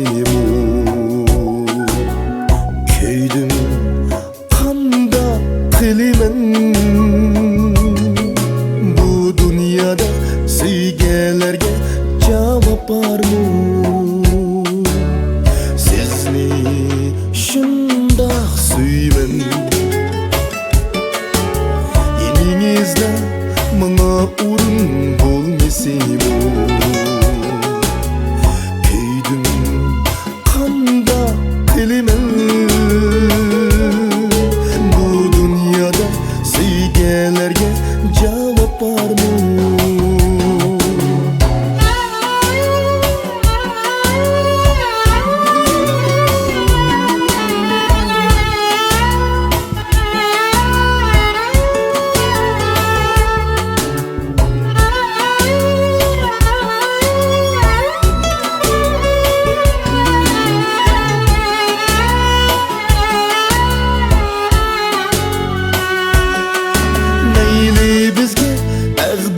bilmeseyim köydüm kanda kilimen bu dünyada sevgelerge cevap var mı? Sizni şundaq suymen eninizde mına urun bulmasayım köydüm kanda kilimen bu dünyada sevgelerge cevap var mı?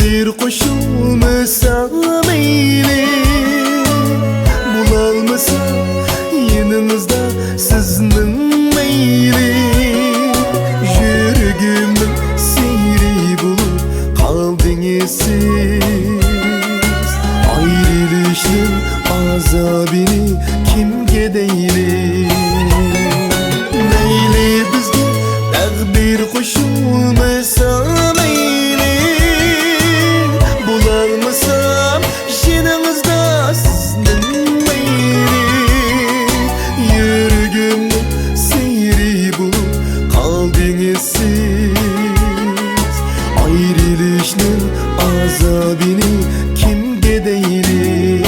Bir koşulmasa meyli bulalmasa yanınızda siznin meyli yürügümün seyri bulup kaldınız siz ayrılışın azabını kimge deyli meyli bizge takdir koşulmasa ayrılışın azabını kimge deyli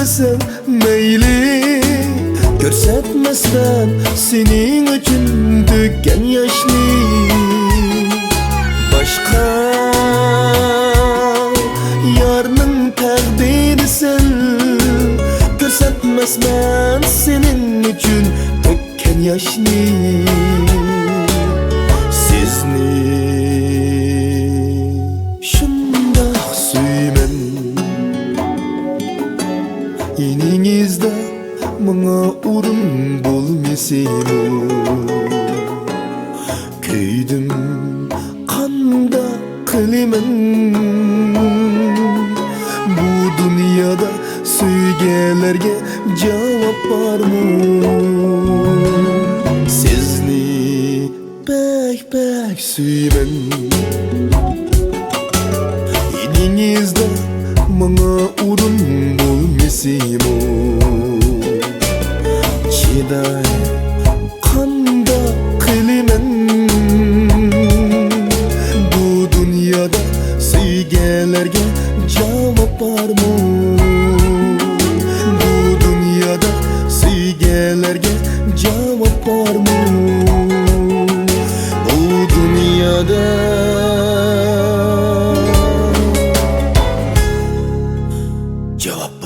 sen meyli görsetmezden senin için döken yaşlı başka yarının takdiri sen görsetmezden senin için döken yaşlı sizni şundaq suymen eninizde mına urun bulmasayım köydüm kanda kilimen bu dünyada sevgelerge cevap var mı? Sizni pek pek suymen eninizde mına urun bulmasayım çiday kanda kilimen bu dünyada sevgelerge cevap var mı? Bu dünyada sevgelerge cevap var mı? Bu dünyada cevap